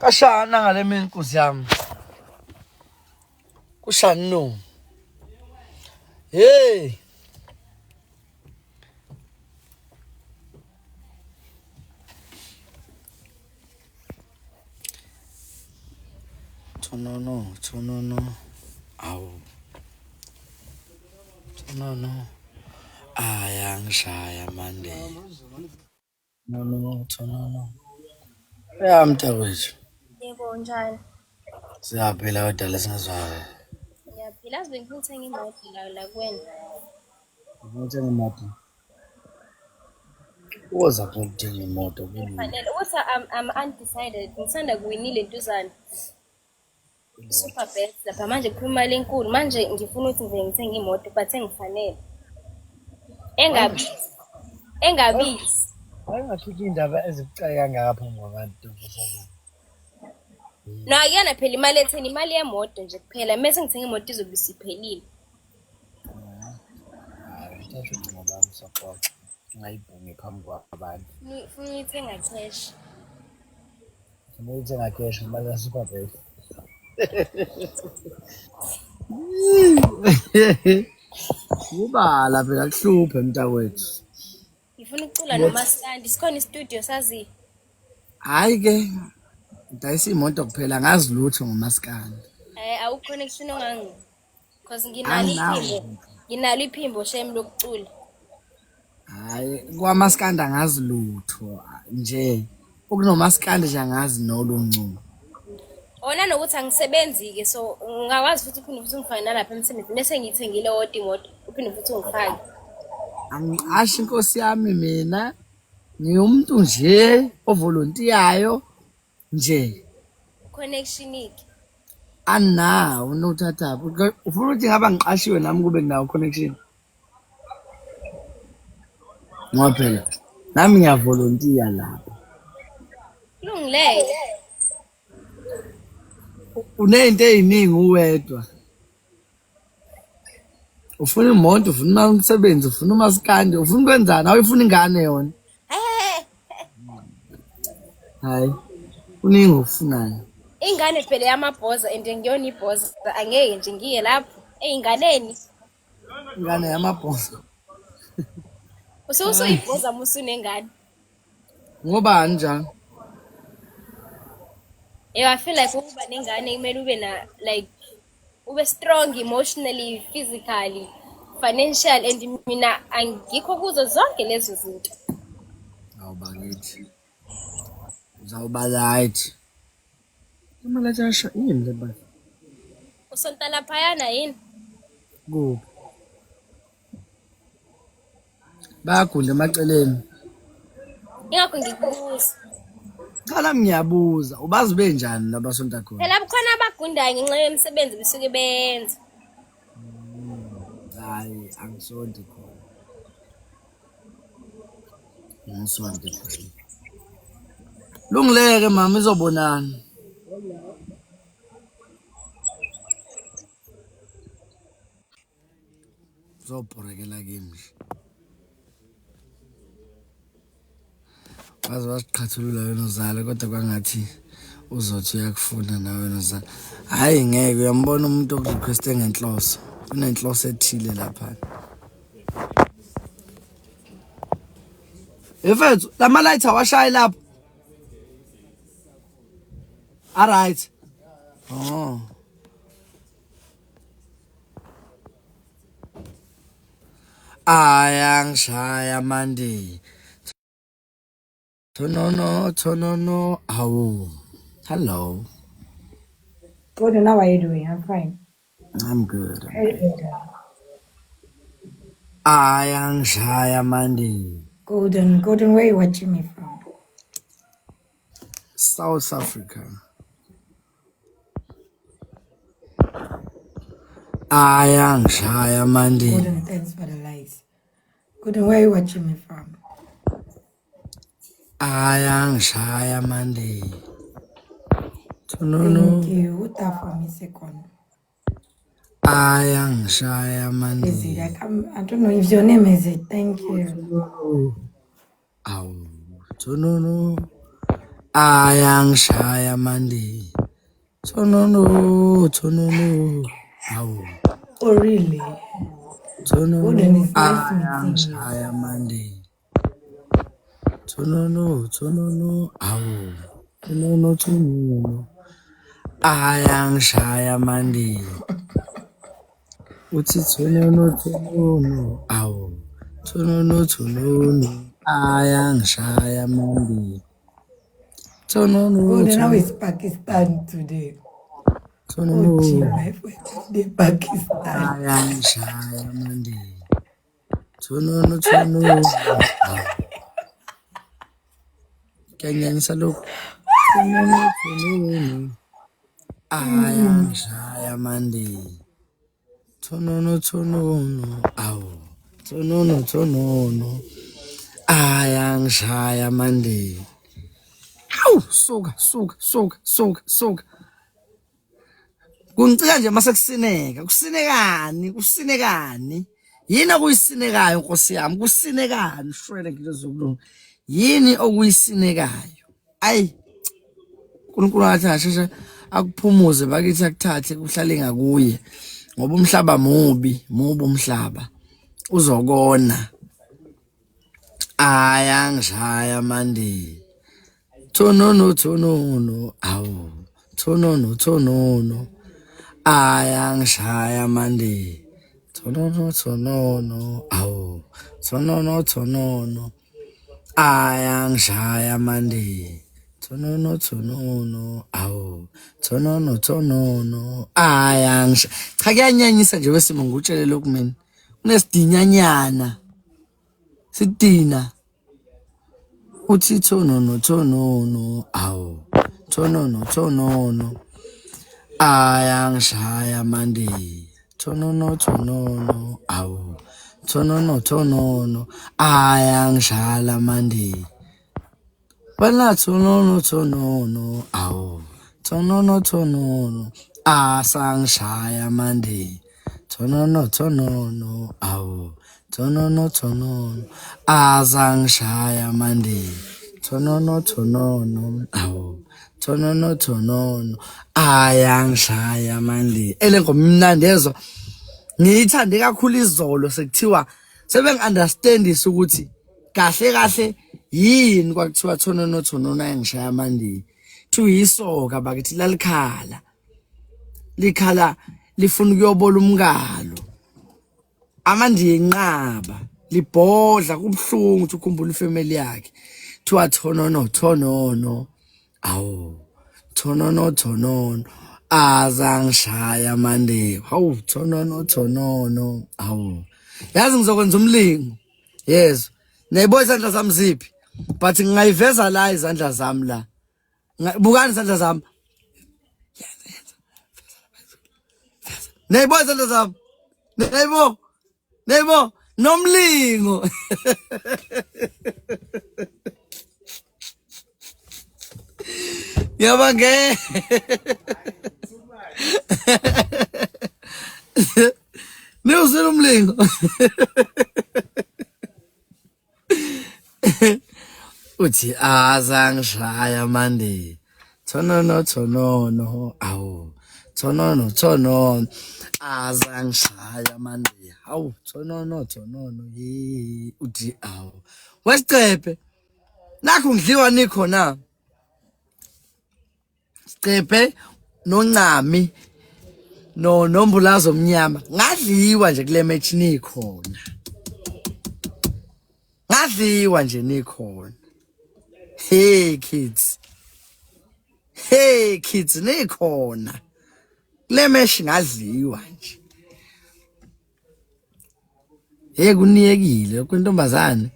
Kashana ngale mina inkosi yami. Kushani no. Hey. Tonono. Awu. Tonono. Ayangishaya manje. Tonono. Ya mntakwethu. Yebo njani? Siyaphila kodwa lesingazwayo. Ngiyaphila azi bengifuna ukuthenga imoto la kuwena. Ngithenga imoto. Uza ukuthenga imoto kulo. Kufanele ukuthi I'm undecided. Ngisanda kuwinile intuzana. Super best lapha manje kuphuma imali enkulu. Manje ngifuna ukuthi ngize ngithenge imoto but engifanele. Engabizi. Ayingakhiphi indaba ezibucayi kangaka phambi kwabantu. No, akuyona phela imali etheni imali yemoto nje kuphela. Mase ngithenga imoto izobe isiphelile. Hayi, ngithatha ucingo lami soxoxa. Ngayibhungi phambi kwabantu. Ngifuna ukuyithenga cash. Ngifuna ukuthenga cash imali ka-super best. Kubala phela kuhluphe mntakwethu. Ngifuna ukucula noMaskandi. Sikhona istudio sazi. Hayi ke ngidayisa imoto kuphela ngazi lutho ngoMaskandi. Awu connection ongangi. Because nginalo iphimbo shame lokucula. Hayi kwaMaskandi angazi lutho nje okunoMaskandi nje angazi noluncumo. Ona nokuthi angisebenzi ke so ngakwazi futhi uphinde futhi ungifake nalapha emsebenzini bese ngiyithengile odwa imoto uphinde futhi ungifake. Angiqashi inkosi yami mina ngiumuntu nje ovolontiyayo nje. Connection iki. Ana unothatha ufuna ukuthi ngaba ngiqashiwe nami kube nginawo connection. Ngoba phela nami ngiyavolontiya lapha. Kulungile. Unezinto eziningi uwedwa. Ufuna imoto, ufuna umsebenzi, ufuna uMaskandi, ufuna ukwenzani? Awuyifuna ingane yona. Hayi. Uningi ufunayo. Ingane phela yamabhoza and ngiyona ibhoza angeke nje ngiye lapho einganeni. Ingane yamabhoza. Usuyibhoza musu nengane. Ngoba njani? I feel like ukuba nengane kumele ube na like ube strong emotionally, physically, financial and mina angikho kuzo zonke lezo zinto. Awubakithi. Uzawuba right. Imali yasha yini le bani? Usonta laphayana yini? Kuphi? Bayagunda emaceleni. Ingakho ngikubuza. Cha nami ngiyabuza, ubazi benjani labasonta khona? Phela kukhona abagundayo ngenxa yemisebenzi bisuke benza. Hayi, angisonti khona. Ngisonti khona. Lungileke mama izobonana. Zobhorekela kimi. Wazi wasiqhathulula wena uzala kodwa kwangathi uzothi uyakufuna nawe wena uzala. Hayi ngeke uyambona umuntu okurequeste ngenhloso. Unenhloso ethile lapha. Efethu, lama lights awashayi lapha. All right. Oh. Ayangishaya manje. Tonono. Awu. Hello. Gordon, how are you doing? I'm fine. I'm good. Very good. Ayangishaya manje. Gordon, where are you watching me from? South Africa. Ayangishaya manje. Gordon, thanks for the likes. Gordon, where are you watching me from? Ayangishaya manje. Thank you. What that for me second? Ayangishaya manje. Is it? I don't know if your name is it. Thank you. Awu. Tonono. ayangishaya mande tononu hawu Oh, really? tononu Good, and it's nice meeting you. ayangishaya mande tononu hawu tononu ayangishaya mande uthi tononu awu tononu ayangishaya mande Good, and now tononu it's Pakistan today. Oh, tononu Jim, my friend, the Pakistan. ayangishaya mande tononu kanyanyisa lokhu tononu ayangishaya mande tononu awu tononu ayangishaya mande hawu suka kuncika nje mase kusinekani yini okuyisinekayo Nkosi yami kusinekani shwele ngilezokulunga yini okuyisinekayo ayi uNkulunkulu athi asheshe akuphumuze bakithi akuthathe uhlale ngakuye ngoba umhlaba mubi umhlaba uzokona ayangishaya mande tononu awu tononu ayangishaya mande tononu awu tononu ayangishaya mande tononu awu tononu cha kuyanyanyisa nje wesimo ngutshele lokhu mina kunesidinyanyana sidina uthi tononu awu tononu ayangishaya mande tononu awu tononu ayangishala mande bana tononu awu tononu asangishaya mande tononu awu tononu azangishaya mande tononu awu tononu ayangishaya mande elengoma imnandi ezwa ngiyithande kakhulu izolo sekuthiwa sebengiunderstandisa ukuthi kahle yini kwakuthiwa tononu ayangishaya mande thuyisoka bakithi likhala lifuna ukuyobola umngalo amandi yenqaba libhodla kubhlungu ukuthi ukhumbula ifamily yakhe thiwa tononu awu tononu azangishaya mande hawu tononu awu yazi ngizokwenza umlingo yes nayibo izandla zami ziphi but ngingayiveza la izandla zami la bukani izandla zami nayibo izandla zami nayibo nomlingo yabange niwuzile umlingo uthi azangishaya mande tononu awu tononu azangishaya mande hawu tononu uthi awu wesicephe nakho ngidliwa nikhona sicephe noncami nombulazo omnyama ngadliwa nje kule match nikhona ngadliwa nje nikhona hey kids nikhona kule match ngadliwa nje hey kuniyekile kwentombazane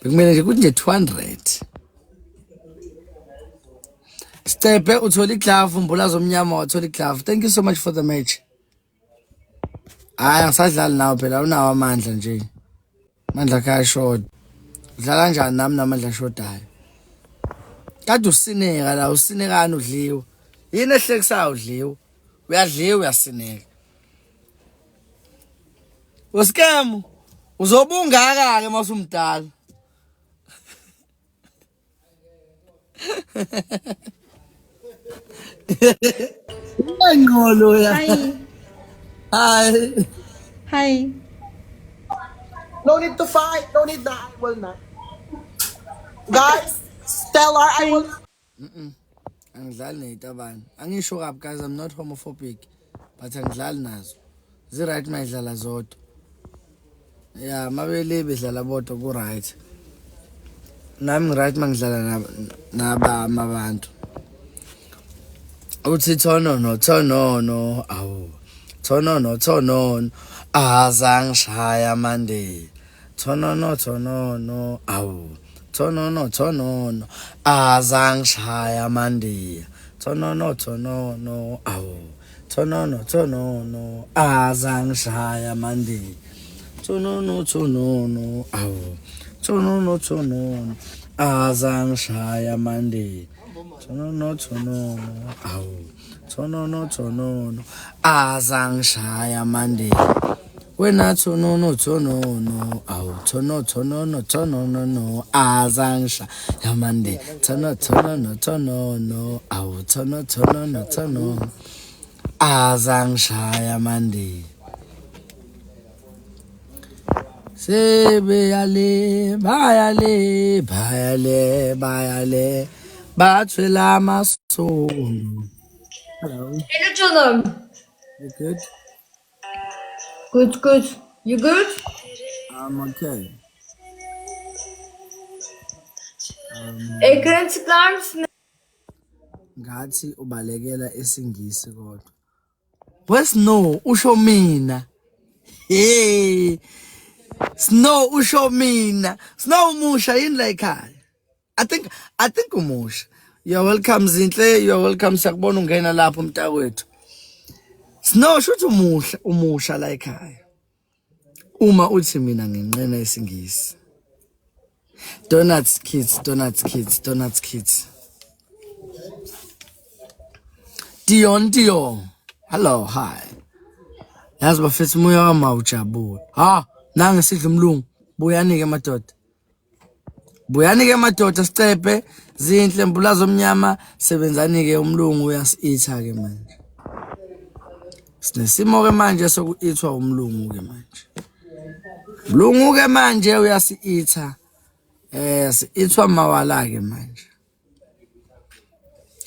bekumele nje kuthi nje 200 Stepe utholi glove umbulazo omnyama watholi glove thank you so much for the match hayi ngisadlali nawe phela unawo amandla nje amandla kha short udlala kanjani nami namandla shodayo kade usineka la usinekani udliwa yini ehlekisayo udliwa uyadliwa uyasineka uScam uzobungaka ke masumdala Ngolo ya. Hi. Hi. Hi. No need to fight. No need na. I will not. Guys, Stellar, I will Hi. not. Angidlali neyitabani. Angisho kabi guys, I'm not homophobic. But angidlali nazo. Zi-right mayidlala zodwa. Yeah, mabele bedlala bodwa ku-right. Nami ngi-right mangidlala nabami abantu. Uthi thonono thonono awu. Thonono thonono azangishaya mande. Thonono thonono awu. Thonono thonono azangishaya mande. Thonono thonono awu. Thonono thonono azangishaya mande. Thonono thonono awu. Thonono thonono azangishaya mande. Thonono thonono awu. Thonono thonono azangishaya mande. Wena thonono thonono awu. Thono thonono thonono azangishaya mande. Thono thonono thonono awu. Thono thonono thonono azangishaya mande. Sebe yale bayale bayale bayale bathwela amasono. Hello, Hello, Jonam. you good? Good, good. You good? I'm okay. Current plans? Ngathi ubalekela isingisi kodwa. Wesno usho mina. Hey, Snow usho mina. Snow musha yini la ekhaya. I think umusha. You're welcome Zinhle, you're welcome sakubona ungena lapho mntakwethu. Snow shuthi umusha la ekhaya. Uma uthi mina nginqena isingisi. Donuts kids, donuts kids, donuts kids. Dion. Hello, hi. Yazi bafethu moya wamawujabula. Ha, nange sidla umlungu. Buyanike madoda. Buyanike madoda sicephe. Zinhle mbulazo omnyama sebenzani ke umlungu uyasitha ke manje. Sinesimo ke manje sokuithwa umlungu ke manje. Umlungu ke manje uyasitha. Ithwa mawala ke manje.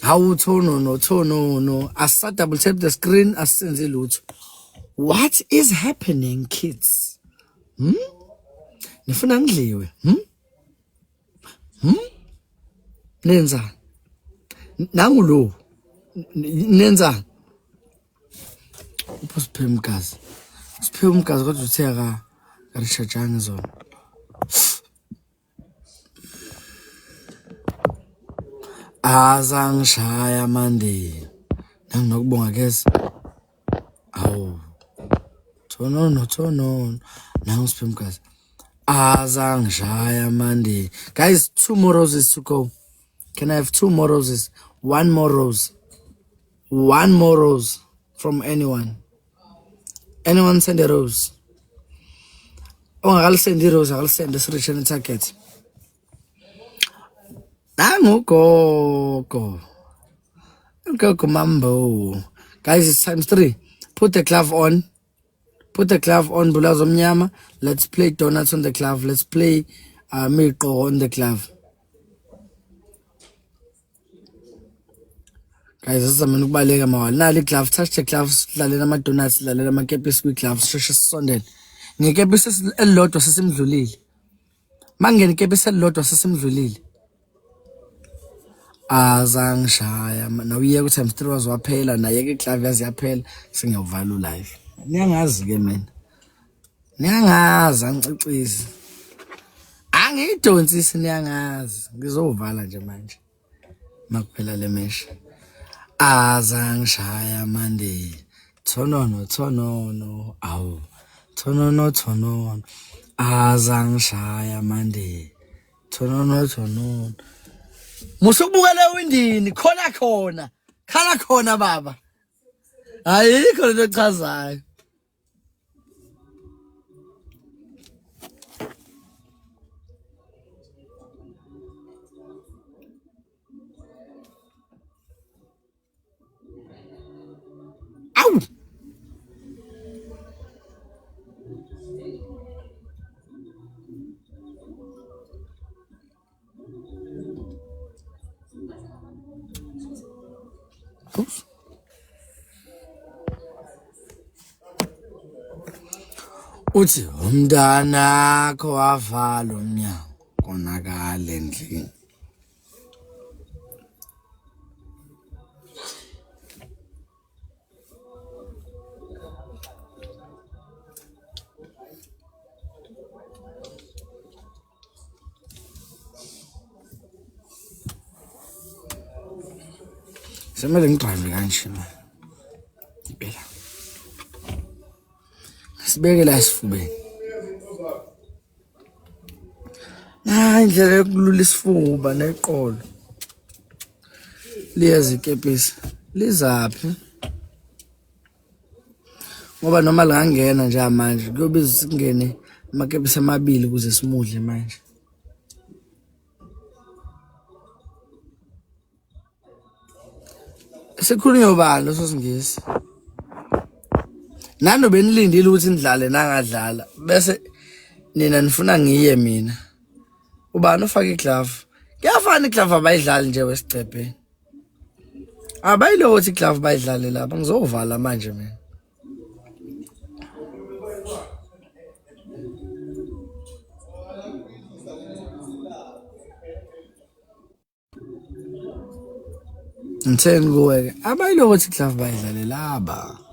Hawu thono. Asa double tap the screen asenze lutho. What is happening kids? Nifuna ngidliwe? Nenza. Nangu lo. Nenza. Upho siphe umgazi kodwa uthe karishajanga zona. Azangishaya mande. Nanginokubonga kezi. Awu. Thono. Nangu siphe umgazi. Azangishaya mande. Guys, 2 more roses to go. Can I have 2 more roses? 1 more rose. 1 more rose from anyone. Anyone send a rose? Oh, I'll send the rose. I'll send the rich and target. Go mambo. Guys, it's times 3. Put the glove on. Bulazo mnyama. Let's play donuts on the glove. Let's play Mirko on the glove. Guys, this is a ukubaleka mawala. Nali glove, touch the gloves, lalela ama donuts, lalela ama kepis kwi gloves, sheshe sondela. Ngekepis elilodwa sesimdlulile. Mangene ikepis elilodwa sesimdlulile. Azangishaya na uye ku times 3 waziwaphela naye ke glove yazi yaphela singiyawuvala live. Niyangazi ke mina. Niyangazi angicicisi. Angidonsisi niyangazi. Ngizovala nje manje. Makuphela le mesh. Azangishaya mande. Thonono awu. Thonono azangishaya mande. Thonono musubukela ewindini khona khala khona baba. Ayikho lento echazayo. uthi umntana akho wavala umnyango konakala endlini. Semele ngiqhambe kanje manje. Impela. Sibeke la sifubeni. Indlela yokulula isifuba neqolo. Liyazikepisa. Lizaphi? Ngoba noma langena nje manje kuyobiza singene amakepisi amabili ukuze simudle manje. Sekukhulunywa ubani losingisi? Nano benilindile ukuthi nidlale nangadlala bese nina nifuna ngiye mina. Ubani ufaka iglove? Kuyafana iglove abayidlali nje wesicephe. Abayilo ukuthi iglove bayidlale lapha ngizovala manje mina. Ngitheni kuwe ke abayilo ukuthi iglove bayidlale laba.